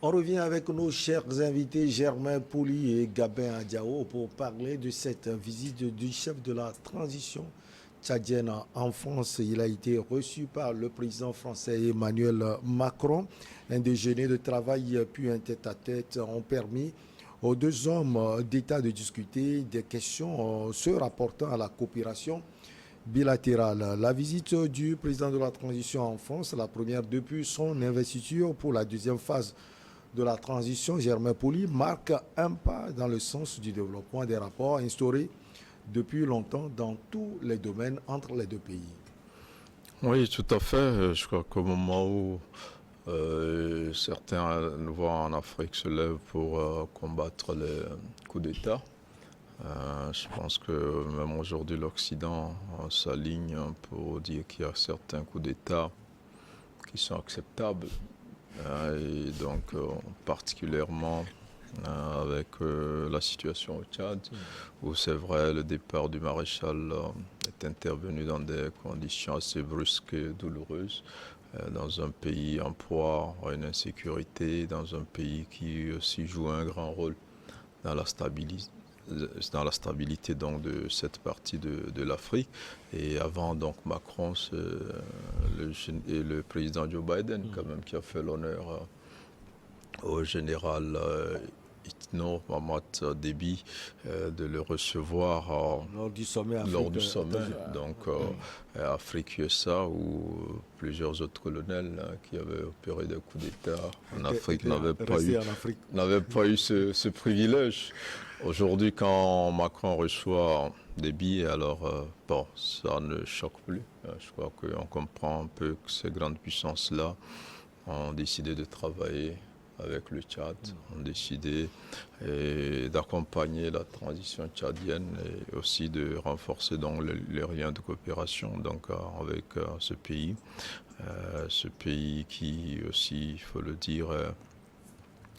On revient avec nos chers invités Germain Pouli et Gabin Adiao pour parler de cette visite du chef de la transition tchadienne en France. Il a été reçu par le président français Emmanuel Macron. Un déjeuner de travail puis un tête-à-tête ont permis aux deux hommes d'État de discuter des questions se rapportant à la coopération bilatérale. La visite du président de la transition en France, la première depuis son investiture pour la deuxième phase de la transition, Germain Pouli, marque un pas dans le sens du développement des rapports instaurés depuis longtemps dans tous les domaines entre les deux pays. Oui, tout à fait. Je crois qu'au moment où certains voix en Afrique se lèvent pour combattre les coups d'État, je pense que même aujourd'hui l'Occident s'aligne pour dire qu'il y a certains coups d'État qui sont acceptables. Et donc particulièrement avec la situation au Tchad, où c'est vrai le départ du maréchal est intervenu dans des conditions assez brusques et douloureuses, dans un pays en proie à une insécurité, dans un pays qui aussi joue un grand rôle dans la stabilité donc de cette partie de l'Afrique. Et avant donc Macron, c'est le président Joe Biden quand même qui a fait l'honneur au général Itno Mahamat Déby de le recevoir lors du sommet. Donc Afrique-USA, où plusieurs autres colonels qui avaient opéré des coups d'État en Afrique n'avaient pas eu ce privilège. Aujourd'hui, quand Macron reçoit Déby, alors bon, ça ne choque plus. Je crois qu'on comprend un peu que ces grandes puissances-là ont décidé de travailler avec le Tchad, ont décidé d'accompagner la transition tchadienne et aussi de renforcer donc les liens de coopération donc, avec ce pays qui aussi, il faut le dire,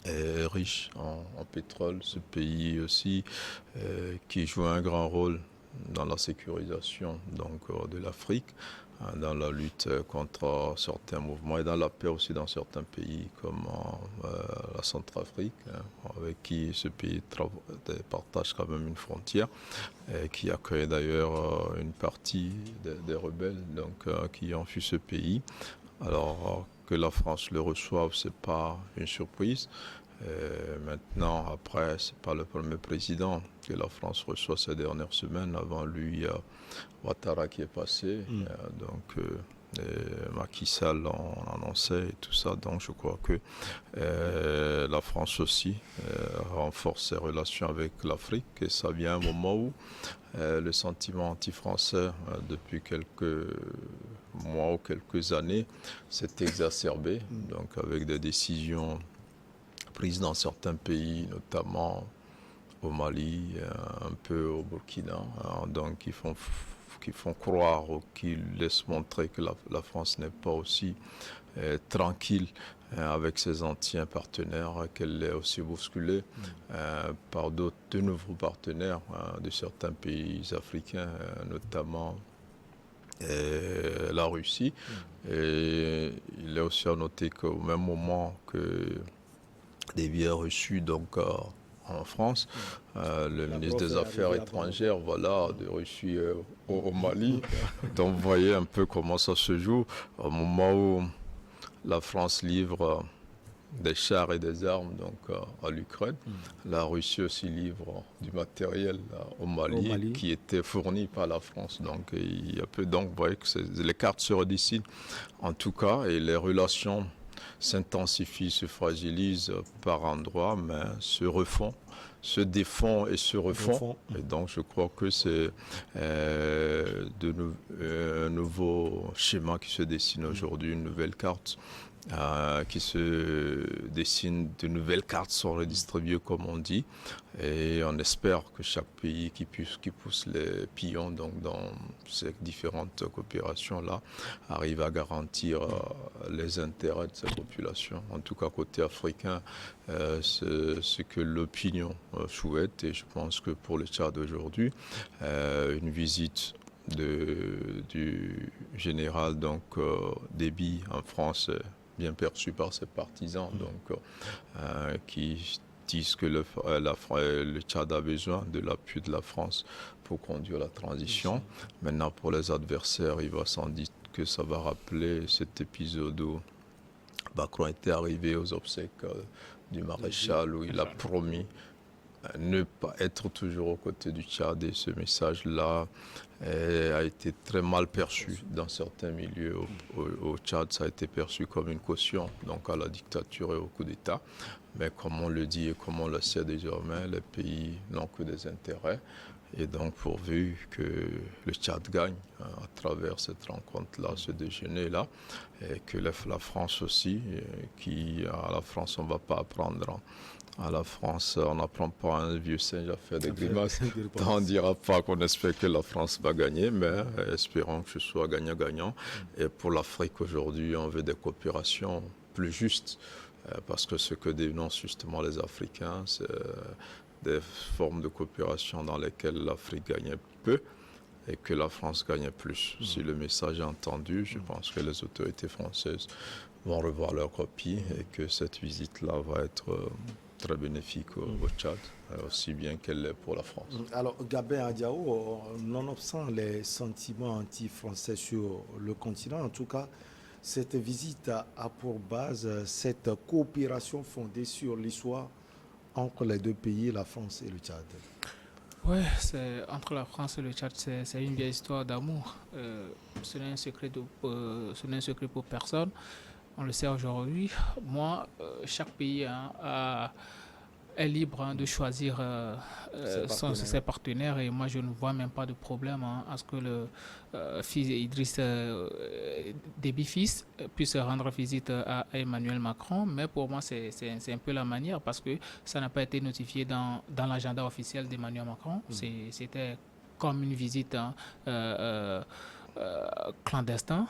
est riche en pétrole, ce pays aussi qui joue un grand rôle dans la sécurisation donc, de l'Afrique, dans la lutte contre certains mouvements et dans la paix aussi dans certains pays comme la Centrafrique, avec qui ce pays partage quand même une frontière, et qui accueille d'ailleurs une partie des rebelles donc, qui ont fui ce pays. Alors que la France le reçoive, c'est pas une surprise. Maintenant, après, c'est pas le premier président que la France reçoit ces dernières semaines. Avant lui, il y a Ouattara qui est passé. Macky Sall en annonçait et tout ça. Donc je crois que la France aussi renforce ses relations avec l'Afrique. Et ça vient à un moment où le sentiment anti-français depuis quelques mois ou quelques années s'est exacerbé. Donc avec des décisions prises dans certains pays, notamment au Mali, un peu au Burkina, donc qui font croire ou qui laissent montrer que la France n'est pas aussi tranquille avec ses anciens partenaires, qu'elle est aussi bousculée par de nouveaux partenaires de certains pays africains, notamment la Russie. Et il est aussi à noter qu'au même moment que Déby est reçu donc en France, le ministre des Affaires étrangères, de Russie au Mali. Donc vous voyez un peu comment ça se joue. Au moment où la France livre des chars et des armes donc, à l'Ukraine, la Russie aussi livre du matériel au Mali qui était fourni par la France. Donc il y a peu, donc vous voyez que les cartes se redessinent en tout cas, et les relations s'intensifient, se fragilisent par endroits, mais se refont, se défont et se refont. Et donc je crois que c'est un nouveau schéma qui se dessine aujourd'hui, une nouvelle carte qui se dessine, de nouvelles cartes sont redistribuées comme on dit, et on espère que chaque pays qui pousse les pions donc dans ces différentes coopérations là arrive à garantir les intérêts de ces populations. En tout cas côté africain, c'est ce que l'opinion souhaite, et je pense que pour le Tchad aujourd'hui, une visite du général donc Déby en France bien perçu par ses partisans, donc qui disent que le Tchad a besoin de l'appui de la France pour conduire la transition. Maintenant, pour les adversaires, il va sans dire que ça va rappeler cet épisode où Macron était arrivé aux obsèques du maréchal, où il a promis ne pas être toujours aux côtés du Tchad, et ce message-là a été très mal perçu dans certains milieux. Au Tchad, ça a été perçu comme une caution donc à la dictature et au coup d'État. Mais comme on le dit et comme on le sait désormais, les pays n'ont que des intérêts. Et donc, pourvu que le Tchad gagne à travers cette rencontre-là, ce déjeuner-là, et que la France aussi, à la France, on ne va pas apprendre. À la France, on n'apprend pas un vieux singe à faire des grimaces. On ne dira pas qu'on espère que la France va gagner, mais espérons que ce soit gagnant-gagnant. Et pour l'Afrique aujourd'hui, on veut des coopérations plus justes, parce que ce que dénoncent justement les Africains, c'est des formes de coopération dans lesquelles l'Afrique gagnait peu et que la France gagnait plus. Si le message est entendu, je pense que les autorités françaises vont revoir leur copie et que cette visite-là va être très bénéfique au Tchad, aussi bien qu'elle l'est pour la France. Alors, Gabin Adjao, nonobstant les sentiments anti-français sur le continent, en tout cas, cette visite a pour base cette coopération fondée sur l'histoire entre les deux pays, la France et le Tchad. Oui, entre la France et le Tchad, c'est une vieille histoire d'amour. Ce n'est un secret pour personne. On le sait aujourd'hui. Moi, chaque pays est libre de choisir ses partenaires, et moi je ne vois même pas de problème à ce que le fils Idriss Déby fils puisse rendre visite à Emmanuel Macron, mais pour moi c'est un peu la manière, parce que ça n'a pas été notifié dans l'agenda officiel d'Emmanuel Macron. C'était comme une visite clandestine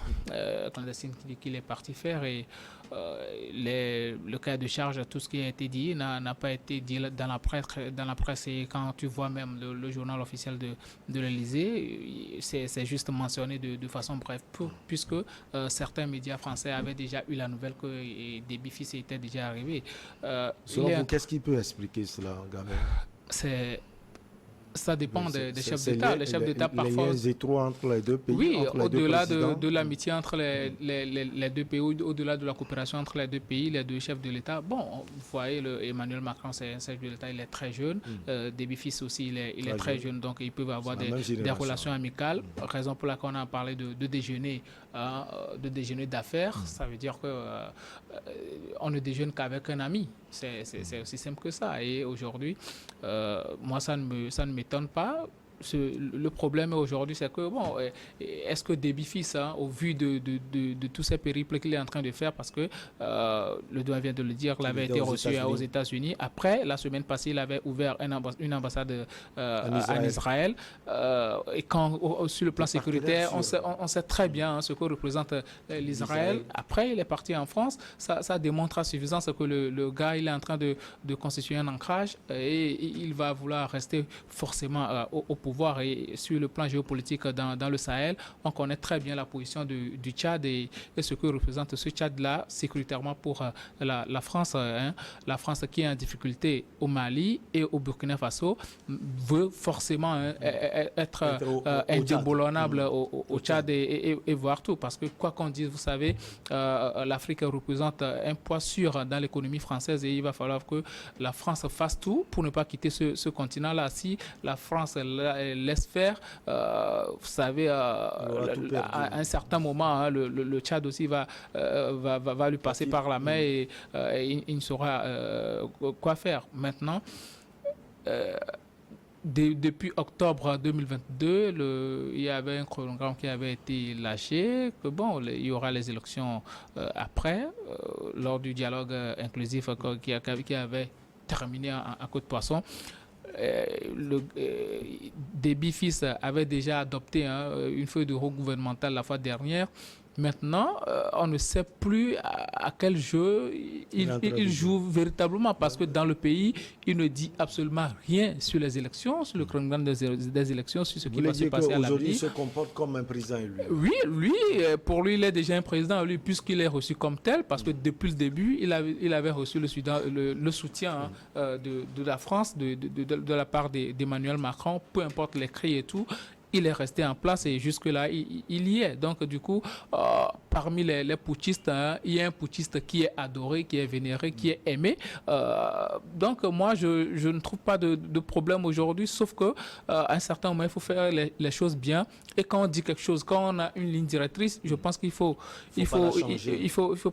qu'il est parti faire, et le cas de charge, tout ce qui a été dit n'a pas été dit dans la presse, et quand tu vois même le journal officiel de l'Élysée, c'est juste mentionné de façon brève, puisque certains médias français avaient déjà eu la nouvelle que Déby fils était déjà arrivé. Selon vous, qu'est-ce qui peut expliquer cela, Gabin? Ça dépend des chefs d'État. Les chefs d'État parfois. Les liens étroits entre les deux pays. Oui, au-delà de l'amitié entre les deux pays, au-delà de la coopération entre les deux pays, les deux chefs de l'État. Bon, vous voyez, Emmanuel Macron, c'est un chef de l'État, il est très jeune. Déby fils aussi, il est très jeune, donc ils peuvent avoir des relations amicales. Raison pour laquelle on a parlé de déjeuner d'affaires. Ça veut dire que on ne déjeune qu'avec un ami. C'est aussi simple que ça. Et aujourd'hui, moi, ça ne m'étonne pas. Le problème aujourd'hui, c'est que, bon, est-ce que Déby fils, au vu de tous ces périples qu'il est en train de faire, parce que le doyen vient de le dire, il avait été reçu aux États-Unis. Après, la semaine passée, il avait ouvert une ambassade en Israël. Et quand, sur le plan sécuritaire, on sait très bien ce que représente l'Israël. Après, il est parti en France. Ça démontre à suffisance que le gars, il est en train de constituer un ancrage, et il va vouloir rester forcément au pouvoir. Et sur le plan géopolitique dans le Sahel, on connaît très bien la position du Tchad et ce que représente ce Tchad-là sécuritairement pour la France. La France qui est en difficulté au Mali et au Burkina Faso veut forcément être indéboulonnable au Tchad et voir tout. Parce que quoi qu'on dise, vous savez, l'Afrique représente un poids sûr dans l'économie française, et il va falloir que la France fasse tout pour ne pas quitter ce continent-là. Si la France laisse faire, vous savez, à un certain moment, le Tchad aussi va lui passer par la main, et il ne saura quoi faire. Maintenant, depuis octobre 2022, il y avait un chronogramme qui avait été lâché, que bon, il y aura les élections après, lors du dialogue inclusif qui avait terminé en queue de poisson. Déby fils avait déjà adopté une feuille de route gouvernementale la fois dernière, Maintenant, on ne sait plus à quel jeu il joue véritablement, parce que dans le pays, il ne dit absolument rien sur les élections, sur le chronogramme des élections, sur ce qui va se passer à l'avenir. Aujourd'hui, il se comporte comme un président élu. Oui, pour lui, il est déjà un président, lui, puisqu'il est reçu comme tel, parce que depuis le début, il avait reçu le soutien de la France, de la part d'Emmanuel Macron, peu importe les cris et tout. Il est resté en place et jusque-là, il y est. Donc, du coup, parmi les putschistes, hein, il y a un putschiste qui est adoré, qui est vénéré, qui est aimé. Donc, moi, je ne trouve pas de problème aujourd'hui, sauf qu'à un certain moment, il faut faire les choses bien. Et quand on dit quelque chose, quand on a une ligne directrice, je pense qu'il faut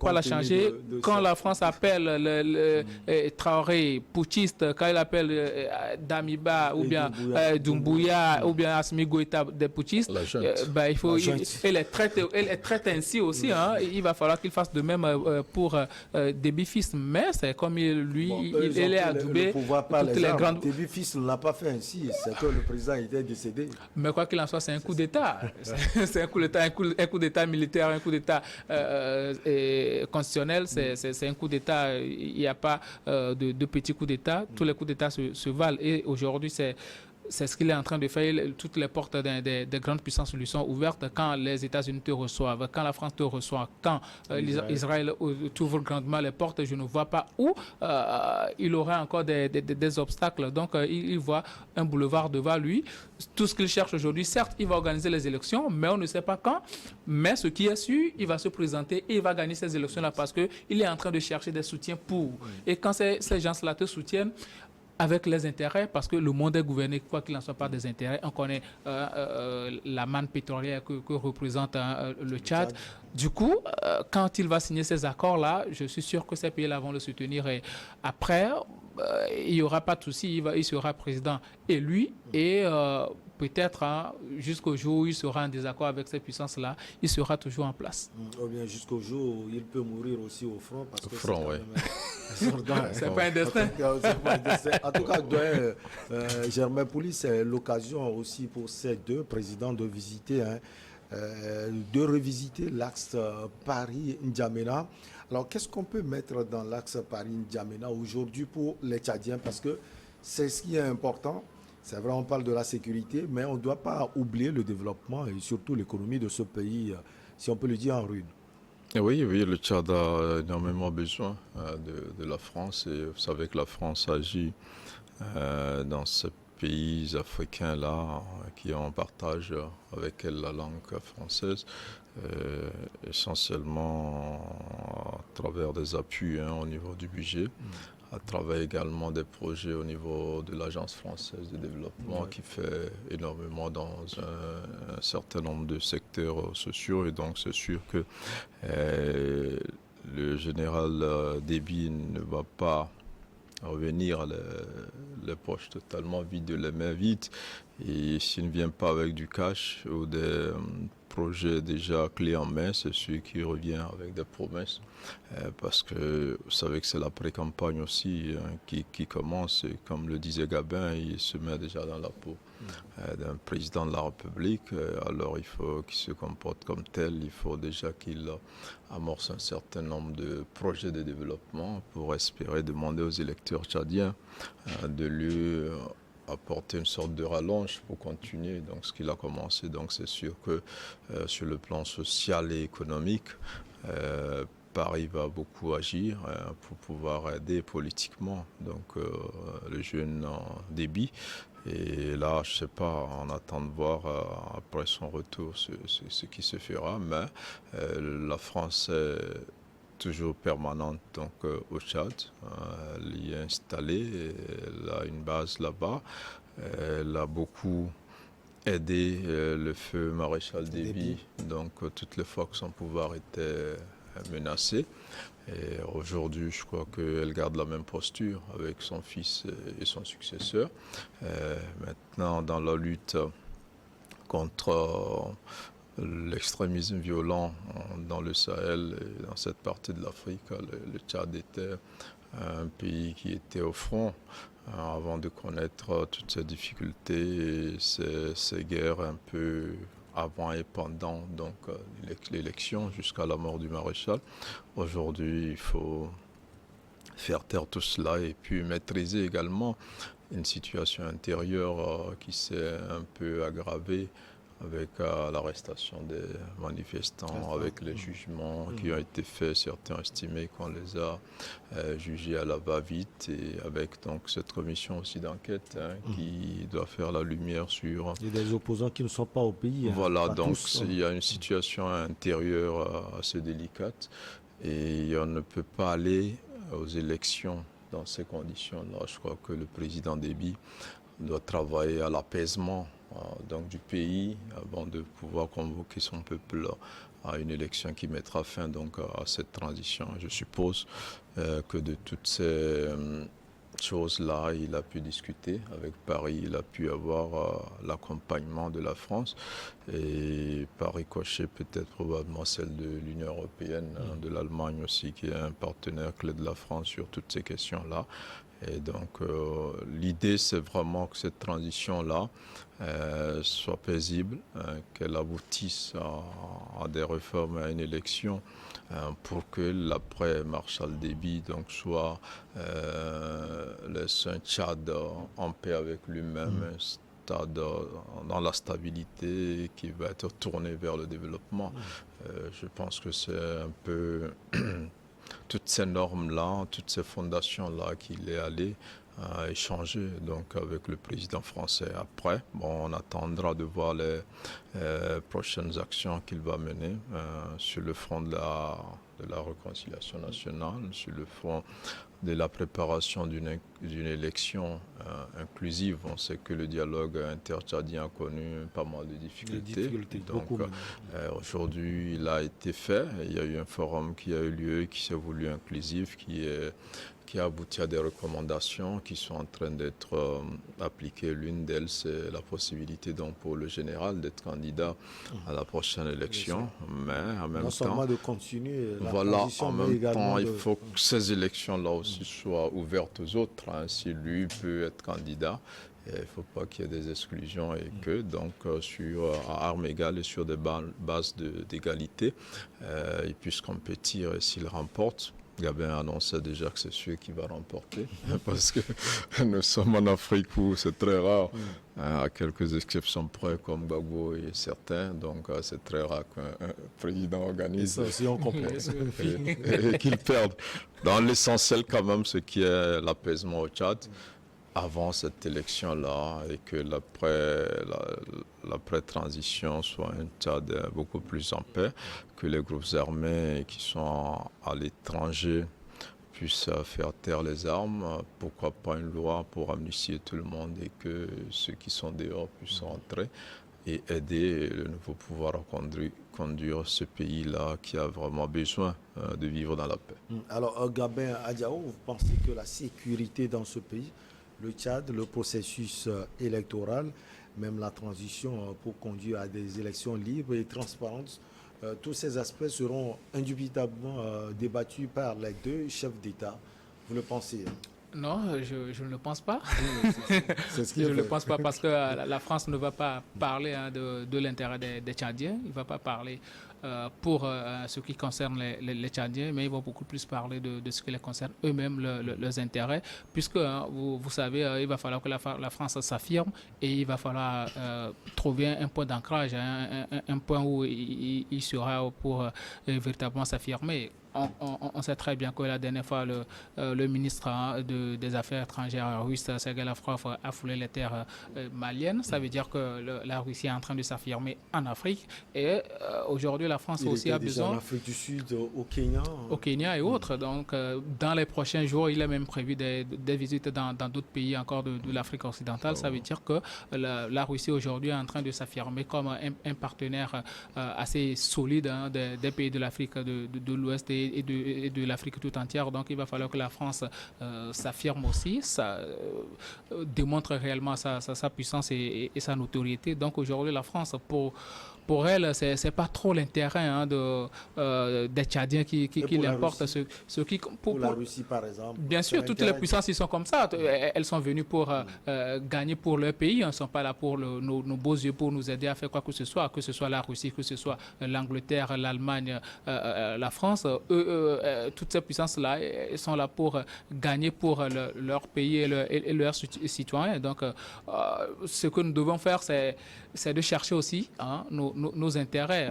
pas la changer. Quand la France appelle Traoré putschiste, quand il appelle Damiba ou bien Doumbouya ou bien Assimi Goïta des putschistes, elle est traite ainsi aussi. Hein. Il va falloir qu'il fasse de même pour Déby Fils. Mais c'est comme lui, il est adoubé. Toutes les grandes... Déby Fils ne l'a pas fait ainsi. C'est que le président était décédé. Mais quoi qu'il en soit, c'est un coup d'État. C'est un coup d'État militaire, un coup d'État constitutionnel. C'est un coup d'État. Il n'y a pas de petits coups d'État. Tous les coups d'État se valent. Et aujourd'hui, c'est ce qu'il est en train de faire. Toutes les portes des grandes puissances lui sont ouvertes. Quand les États-Unis te reçoivent, quand la France te reçoit, quand Israël t'ouvre grandement les portes, je ne vois pas où il aurait encore des obstacles. Donc, il voit un boulevard devant lui. Tout ce qu'il cherche aujourd'hui, certes, il va organiser les élections, mais on ne sait pas quand. Mais ce qui est sûr, il va se présenter et il va gagner ces élections-là parce qu'il est en train de chercher des soutiens pour. Et quand ces gens-là te soutiennent, avec les intérêts, parce que le monde est gouverné, quoi qu'il en soit, par des intérêts. On connaît la manne pétrolière que représente le Tchad. Du coup, quand il va signer ces accords-là, je suis sûr que ces pays-là vont le soutenir. Et après, il n'y aura pas de souci, il sera président élu et peut-être jusqu'au jour où il sera en désaccord avec ces puissances-là, il sera toujours en place. Ou bien jusqu'au jour où il peut mourir aussi au front. Parce que c'est pas un destin. En tout cas, Germain Pouli, c'est l'occasion aussi pour ces deux présidents de visiter, de revisiter l'axe Paris-N'Djamena. Alors, qu'est-ce qu'on peut mettre dans l'axe Paris-N'Djamena aujourd'hui pour les Tchadiens? Parce que c'est ce qui est important. C'est vrai, on parle de la sécurité, mais on ne doit pas oublier le développement et surtout l'économie de ce pays, si on peut le dire, en ruine. Oui, le Tchad a énormément besoin de la France. Et vous savez que la France agit dans ces pays africains-là qui ont en partage avec elle la langue française, essentiellement à travers des appuis au niveau du budget. À travers également des projets au niveau de l'Agence française de développement qui fait énormément dans un certain nombre de secteurs sociaux. Et donc c'est sûr que le général Déby ne va pas revenir les poches totalement vides, les mains vides. Et s'il ne vient pas avec du cash ou des projets déjà clés en main, c'est celui qui revient avec des promesses. Parce que vous savez que c'est la pré-campagne aussi qui commence. Et comme le disait Gabin, il se met déjà dans la peau d'un président de la République. Alors il faut qu'il se comporte comme tel. Il faut déjà qu'il amorce un certain nombre de projets de développement pour espérer demander aux électeurs tchadiens de lui apporter une sorte de rallonge pour continuer donc ce qu'il a commencé. Donc c'est sûr que sur le plan social et économique, Paris va beaucoup agir pour pouvoir aider politiquement donc le jeune Déby. Et là, je ne sais pas, on attend de voir après son retour ce qui se fera, mais la France est toujours permanente donc, au Tchad. Elle y est installée, elle a une base là-bas. Elle a beaucoup aidé le feu maréchal Déby, donc toutes les fois que son pouvoir était menacé. Et aujourd'hui, je crois qu'elle garde la même posture avec son fils et son successeur. Maintenant, dans la lutte contre l'extrémisme violent dans le Sahel et dans cette partie de l'Afrique, le Tchad était un pays qui était au front avant de connaître toutes ces difficultés et ces guerres un peu avant et pendant donc l'élection jusqu'à la mort du maréchal. Aujourd'hui, il faut faire taire tout cela et puis maîtriser également une situation intérieure qui s'est un peu aggravée avec l'arrestation des manifestants, avec les jugements qui ont été faits. Certains ont estimé qu'on les a jugés à la va-vite, et avec donc cette commission aussi d'enquête qui doit faire la lumière sur... Il y a des opposants qui ne sont pas au pays. Voilà, donc il y a une situation intérieure assez délicate et on ne peut pas aller aux élections dans ces conditions-là. Je crois que le président Déby doit travailler à l'apaisement donc du pays avant de pouvoir convoquer son peuple à une élection qui mettra fin donc à cette transition. Je suppose que de toutes ces choses-là, il a pu discuter avec Paris, il a pu avoir l'accompagnement de la France et par ricochet peut-être probablement celle de l'Union européenne, de l'Allemagne aussi, qui est un partenaire clé de la France sur toutes ces questions-là. Et donc l'idée, c'est vraiment que cette transition-là soit paisible, qu'elle aboutisse à des réformes, à une élection, pour que l'après-Marshal Déby donc soit laisse un Tchad en paix avec lui-même, un Tchad dans la stabilité qui va être tourné vers le développement. Je pense que c'est un peu toutes ces normes-là, toutes ces fondations-là qu'il est allé échanger donc avec le président français. Après, on attendra de voir les prochaines actions qu'il va mener sur le front de la réconciliation nationale, sur le front de la préparation d'une élection inclusive. On sait que le dialogue intertchadien a connu pas mal de difficultés. Donc aujourd'hui, il a été fait. Il y a eu un forum qui a eu lieu, qui s'est voulu inclusif, qui a abouti à des recommandations qui sont en train d'être appliquées. L'une d'elles, c'est la possibilité donc pour le général d'être candidat à la prochaine élection. Mais en même temps, non seulement de continuer la voilà, transition, en mais même temps, également il faut que ces élections-là aussi soient ouvertes aux autres. Si lui peut être candidat, il ne faut pas qu'il y ait des exclusions et que donc à armes égales et sur des bases d'égalité, il puisse compétir, et s'il remporte. Gabin annonçait déjà que c'est celui qui va remporter, parce que nous sommes en Afrique où c'est très rare, à quelques exceptions près comme Gbagbo et certains, donc c'est très rare qu'un président organise ça aussi on comprend. et qu'il perde. Dans l'essentiel quand même, ce qui est l'apaisement au Tchad, avant cette élection-là, et que l'après-transition soit un Tchad beaucoup plus en paix, que les groupes armés qui sont à l'étranger puissent faire taire les armes, pourquoi pas une loi pour amnistier tout le monde et que ceux qui sont dehors puissent rentrer et aider le nouveau pouvoir à conduire ce pays-là qui a vraiment besoin de vivre dans la paix. Alors, Gabin Adjao, vous pensez que la sécurité dans ce pays, le Tchad, le processus électoral, même la transition pour conduire à des élections libres et transparentes, tous ces aspects seront indubitablement débattus par les deux chefs d'État. Vous le pensez? Non, je ne le pense pas. Je ne le pense pas parce que la France ne va pas parler de l'intérêt des Tchadiens. Il ne va pas parler pour ce qui concerne les Tchadiens, mais ils vont beaucoup plus parler de ce qui les concerne eux-mêmes, leurs intérêts, puisque vous savez, il va falloir que la France s'affirme et il va falloir trouver un point d'ancrage, un point où il sera pour véritablement s'affirmer. On sait très bien que la dernière fois, le ministre des Affaires étrangères russe, Sergei Lavrov, a foulé les terres maliennes. Ça veut dire que la Russie est en train de s'affirmer en Afrique. Et aujourd'hui, la France aussi a besoin... en Afrique du Sud, au Kenya. Au Kenya et autres. Donc, dans les prochains jours, il est même prévu des visites dans d'autres pays encore de l'Afrique occidentale. Ça veut dire que la Russie aujourd'hui est en train de s'affirmer comme un partenaire assez solide des pays de l'Afrique de l'Ouest et de l'Afrique tout entière. Donc il va falloir que la France s'affirme aussi, démontre réellement sa puissance et sa notoriété. Donc aujourd'hui la France, pour elle, c'est pas trop l'intérêt des Tchadiens qui l'importent. Pour la Russie, par exemple. Bien sûr, toutes les puissances, ils sont comme ça. Elles sont venues pour gagner pour leur pays. Elles ne sont pas là pour nos beaux yeux, pour nous aider à faire quoi que ce soit la Russie, que ce soit l'Angleterre, l'Allemagne, la France. Toutes ces puissances-là, elles sont là pour gagner pour leur pays et leurs citoyens. Donc, ce que nous devons faire, c'est de chercher aussi nos intérêts.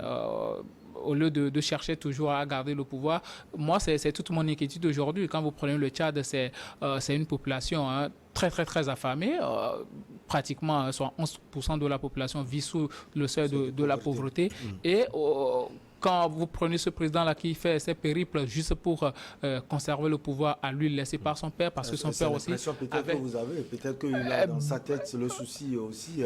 Au lieu de chercher toujours à garder le pouvoir. Moi, c'est toute mon inquiétude aujourd'hui. Quand vous prenez le Tchad, c'est une population très, très, très affamée. Pratiquement, soit 11% de la population vit sous le seuil de la pauvreté. Et quand vous prenez ce président-là qui fait ses périples juste pour conserver le pouvoir à lui laissé par son père, parce que son père aussi... Peut-être qu'il a dans sa tête le souci aussi...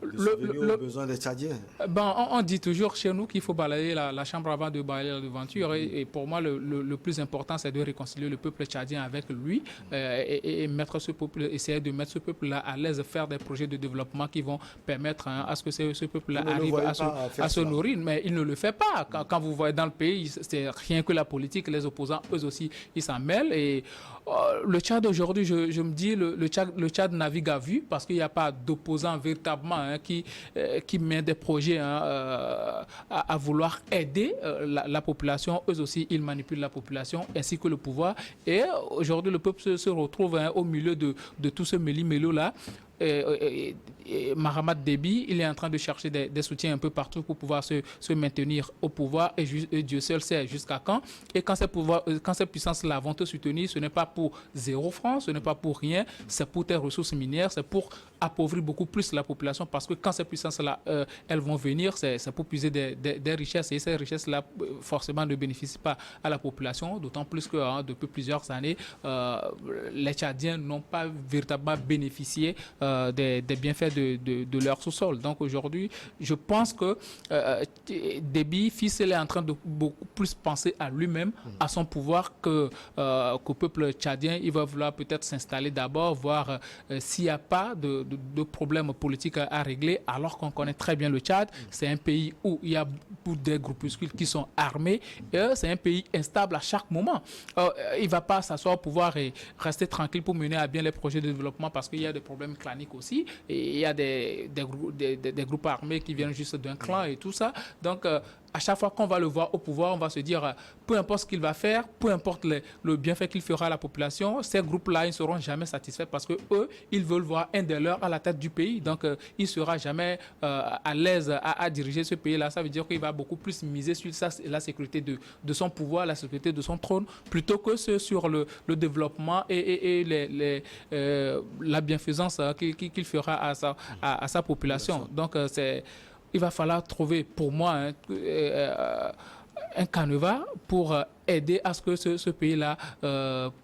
le besoin des Tchadiens. On dit toujours chez nous qu'il faut balayer la chambre avant de balayer la devanture. Et pour moi, le plus important, c'est de réconcilier le peuple tchadien avec lui et mettre ce peuple, essayer de mettre ce peuple-là à l'aise, faire des projets de développement qui vont permettre à ce que ce peuple-là arrive à se nourrir. Mais il ne le fait pas. Quand vous voyez dans le pays, c'est rien que la politique. Les opposants, eux aussi, ils s'en mêlent. Et le Tchad aujourd'hui, je me dis, le Tchad navigue à vue parce qu'il n'y a pas d'opposants véritablement qui met des projets à vouloir aider la population. Eux aussi, ils manipulent la population ainsi que le pouvoir. Et aujourd'hui, le peuple se retrouve au milieu de tout ce méli-mélo-là. Mahamat Déby, il est en train de chercher des soutiens un peu partout pour pouvoir se maintenir au pouvoir et Dieu seul sait jusqu'à quand. Et quand ces puissances-là vont te soutenir, ce n'est pas pour 0 francs, ce n'est pas pour rien, c'est pour tes ressources minières, c'est pour appauvrir beaucoup plus la population parce que quand ces puissances-là, elles vont venir, c'est pour puiser des richesses et ces richesses-là, forcément, ne bénéficient pas à la population, d'autant plus que depuis plusieurs années, les Tchadiens n'ont pas véritablement bénéficié des bienfaits de leur sous-sol. Donc aujourd'hui, je pense que Déby, fils, il est en train de beaucoup plus penser à lui-même, à son pouvoir qu'au peuple tchadien. Il va vouloir peut-être s'installer d'abord, voir s'il n'y a pas de problèmes politiques à régler, alors qu'on connaît très bien le Tchad. C'est un pays où il y a beaucoup de groupuscules qui sont armés. C'est un pays instable à chaque moment. Il ne va pas s'asseoir au pouvoir et rester tranquille pour mener à bien les projets de développement parce qu'il y a des problèmes claniques aussi. Et il y a des groupes armés qui viennent juste d'un clan et tout ça. Donc, à chaque fois qu'on va le voir au pouvoir, on va se dire, peu importe ce qu'il va faire, peu importe le bienfait qu'il fera à la population, ces groupes-là, ils ne seront jamais satisfaits parce qu'eux, ils veulent voir un des leurs à la tête du pays. Donc, il ne sera jamais à l'aise à diriger ce pays-là. Ça veut dire qu'il va beaucoup plus miser sur la sécurité de son pouvoir, la sécurité de son trône, plutôt que sur le développement et la bienfaisance qu'il fera à sa population. Donc, il va falloir trouver, pour moi, un canevas pour aider à ce que ce pays-là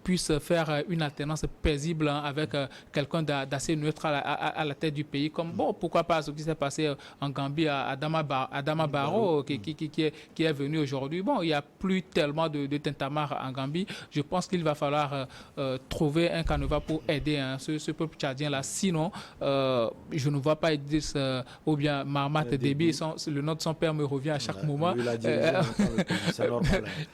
puisse faire une alternance paisible avec quelqu'un d'assez neutre à la tête du pays. Comme, pourquoi pas ce qui s'est passé en Gambie à Adama Barrow, qui est venu aujourd'hui. Il n'y a plus tellement de tintamarre en Gambie. Je pense qu'il va falloir trouver un canevas pour aider ce peuple tchadien-là. Sinon, je ne vois pas Idriss ou bien Mahamat Déby. Le nom de son père me revient à chaque moment.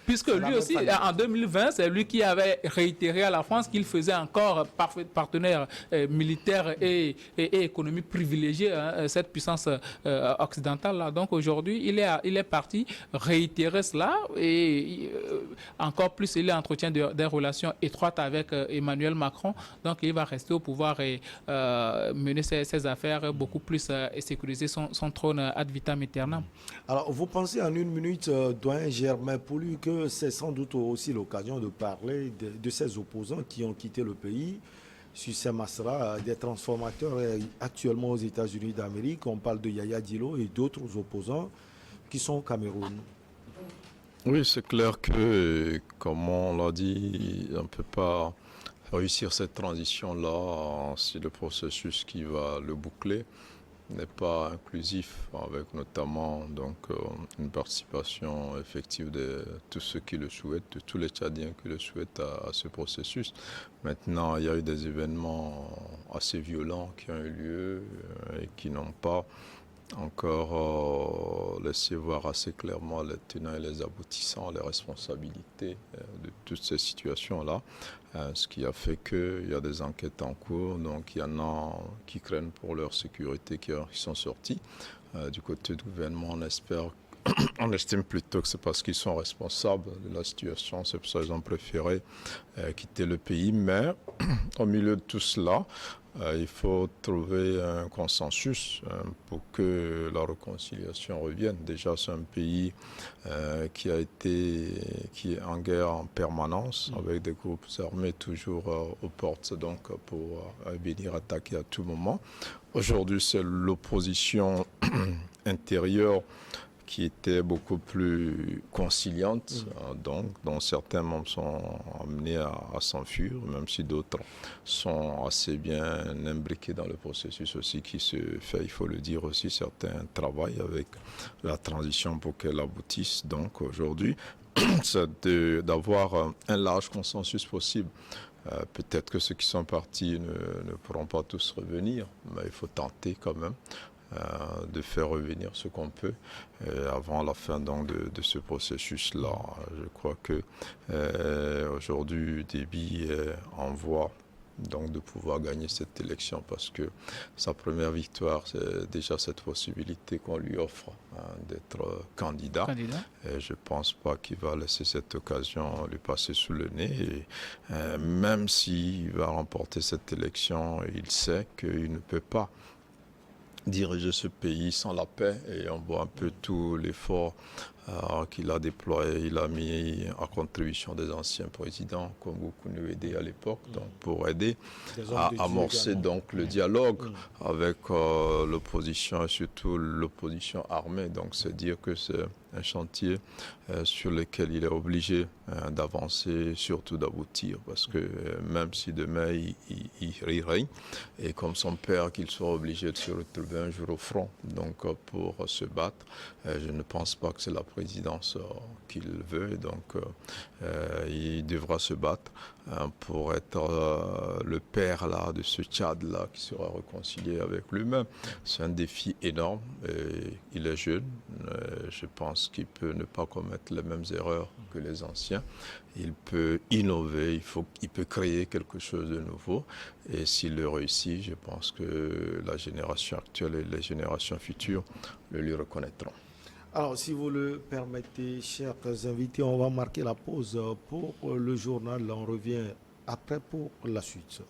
Puisque lui aussi, en 2020, c'est lui qui avait réitéré à la France qu'il faisait encore partenaire militaire et économique privilégié, cette puissance occidentale-là. Donc aujourd'hui, il est parti réitérer cela et encore plus, il entretient des relations étroites avec Emmanuel Macron. Donc il va rester au pouvoir et mener ses affaires beaucoup plus et sécuriser son trône ad vitam aeternam. Alors, vous pensez en une minute, doyen Germain Poulu, que c'est sans doute aussi l'occasion de parler de ces opposants qui ont quitté le pays sur ces masras, des transformateurs actuellement aux États-Unis d'Amérique. On parle de Yaya Dillo et d'autres opposants qui sont au Cameroun. Oui, c'est clair que, comme on l'a dit, on ne peut pas réussir cette transition-là si le processus qui va le boucler n'est pas inclusif, avec notamment une participation effective de tous ceux qui le souhaitent, de tous les Tchadiens qui le souhaitent à ce processus. Maintenant, il y a eu des événements assez violents qui ont eu lieu et qui n'ont pas encore laisser voir assez clairement les tenants et les aboutissants, les responsabilités de toutes ces situations-là, ce qui a fait qu'il y a des enquêtes en cours, donc il y en a qui craignent pour leur sécurité qui sont sortis. Du côté du gouvernement, on estime plutôt que c'est parce qu'ils sont responsables de la situation, c'est pour ça qu'ils ont préféré quitter le pays, mais au milieu de tout cela, il faut trouver un consensus pour que la réconciliation revienne. Déjà, c'est un pays qui est en guerre en permanence, avec des groupes armés toujours aux portes, donc pour venir attaquer à tout moment. Aujourd'hui, c'est l'opposition intérieure qui était beaucoup plus conciliante, donc dont certains membres sont amenés à s'enfuir, même si d'autres sont assez bien imbriqués dans le processus aussi qui se fait, il faut le dire aussi, certains travaillent avec la transition pour qu'elle aboutisse. Donc aujourd'hui, c'est d'avoir un large consensus possible. Peut-être que ceux qui sont partis ne pourront pas tous revenir, mais il faut tenter quand même de faire revenir ce qu'on peut avant la fin donc, de ce processus-là. Je crois que aujourd'hui, Déby est en voie donc, de pouvoir gagner cette élection parce que sa première victoire, c'est déjà cette possibilité qu'on lui offre d'être candidat. Et je ne pense pas qu'il va laisser cette occasion lui passer sous le nez. Et même s'il va remporter cette élection, il sait qu'il ne peut pas diriger ce pays sans la paix et on voit un peu tout l'effort qu'il a déployé, il a mis à contribution des anciens présidents comme Goukounouédé à l'époque donc pour aider à amorcer donc le dialogue avec l'opposition et surtout l'opposition armée. Donc c'est dire que c'est un chantier sur lequel il est obligé d'avancer, surtout d'aboutir parce que même si demain il règne et comme son père qu'il soit obligé de se retrouver un jour au front donc pour se battre, je ne pense pas que c'est la présidence qu'il veut, donc il devra se battre pour être le père là, de ce Tchad-là qui sera réconcilié avec lui-même. C'est un défi énorme, et il est jeune, je pense qu'il peut ne pas commettre les mêmes erreurs que les anciens. Il peut innover, il peut créer quelque chose de nouveau et s'il le réussit, je pense que la génération actuelle et les générations futures le lui reconnaîtront. Alors, si vous le permettez, chers invités, on va marquer la pause pour le journal. On revient après pour la suite.